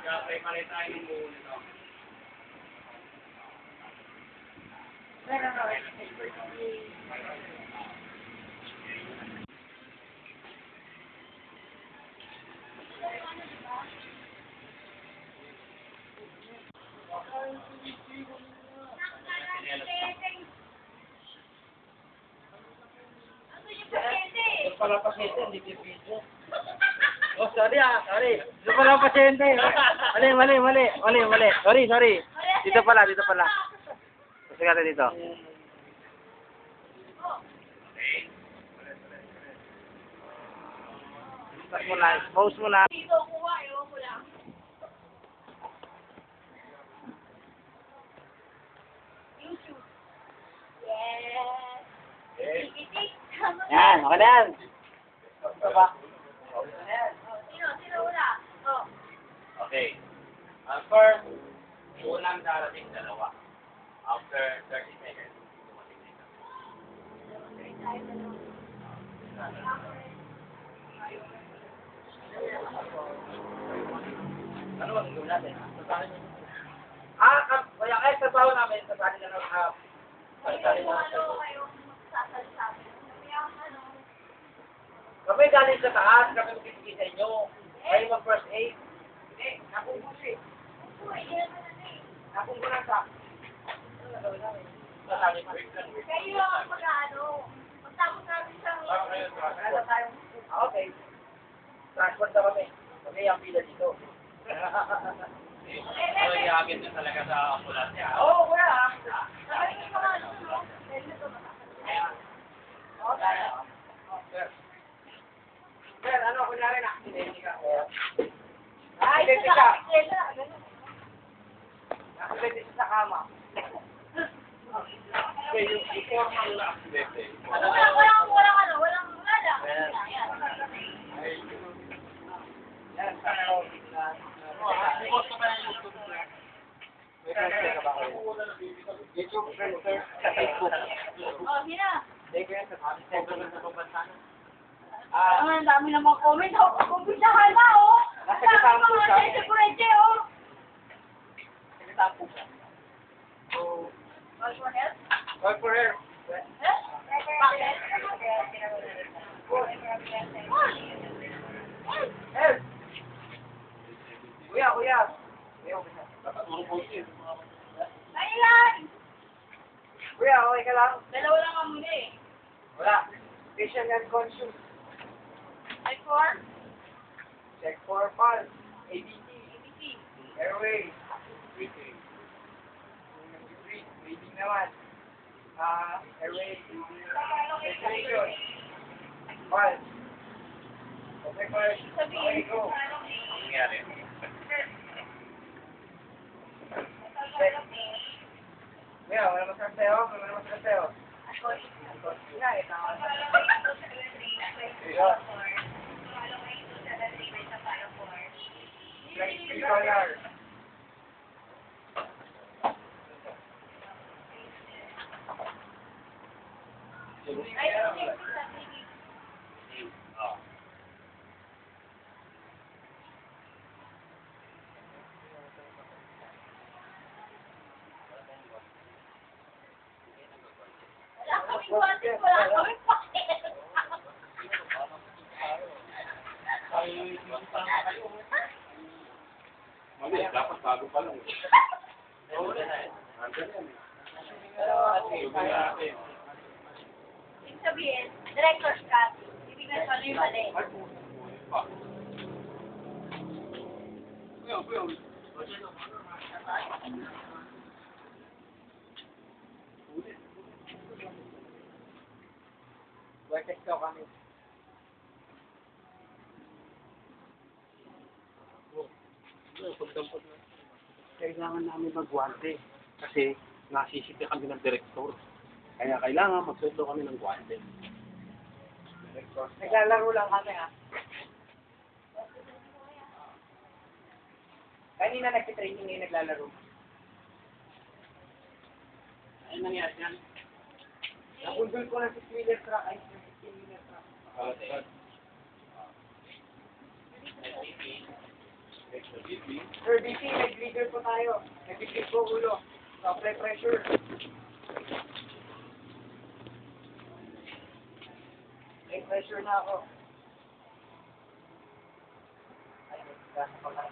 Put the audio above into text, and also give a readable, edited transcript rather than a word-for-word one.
Pre-pare tayo ng buo nito. Pala pasyente, hindi video. Oh, sorry. Dito pala pasyente. Mali. Sorry. Dito pala. Kasi ka dito. Start mo na, pause mo na. Dito, kuha, ewan ko lang. YouTube. Yes. Tikitik. Yan, okay na yan. Ito ba? Sino una? Oh. Okay. First, unang darating dalawa. After 30 seconds, dumating dito. Ano ba gagawin natin? Kaya trabaho namin, sasali na ng Kayong magsasalita. Kami galing sa taas, kami magkikita sa inyo. Kayo mag-first aid. Hindi, nakumbus eh. Nakumbus na sa... Ano gagawin namin? Kayo ang mag-ano. Magtapos namin siyang... Ano tayong... Okay. Transport na kami. Kami ang pila dito. So, iagin na talaga sa ambulansya. Oo, kuya. Sabi ko mga ano, no? Sir, ano, kunyari na. Hindi ka. Ay, Accidente isa ka. ka. Accidente sa kama. Okay, yung informal na aksidente. Walang wala. Yan, ano, Bukas ka ba ng YouTube na? may transfer ka ba kayo? YouTube, transfer sa Facebook. Oh, sina. Hindi ko yan sa Facebook. Ang dami namang comment. Kumpisahan na, oh. Nasa Ang kasama dami po mga siya. sese-kurente, oh. Nagtapo siya. So, call for her. Help! Kuya. Kailan? Kuya, okay ka lang? Dalawa lang ang muna eh. Wala. Patient unconscious. Like for? Check for pulse. ABT. ABC. Airway. Breathing. Breathing naman. Airway. Saturation. Pulse. Okay, pulse. Okay, go. Nangyari. Check. Kuya, wala masarap sa'yo? Nga, tama. Ayun. Like, $3. Oh. Wala kaming guwantes, wala kaming pakit. Mali, dapat bago pa lang. Ibig sabihin, director's cut. Ibig na ano yung mali. Workers daw kami. Kailangan namin magwante kasi nasisiti kami ng direktor. Kaya kailangan magsundo kami ng gwante. Naglalaro lang kami, ha? Kanina nagtitraining ngayon naglalaro. Ano nangyari yan? Nabundol ko ng 6-wheeler truck. Ay, 15-wheeler truck. Okay. Sir, DC, nag-leader po tayo. Nag-leader po ulo. Apply pressure. May pressure na ako. Ay, nasa pala.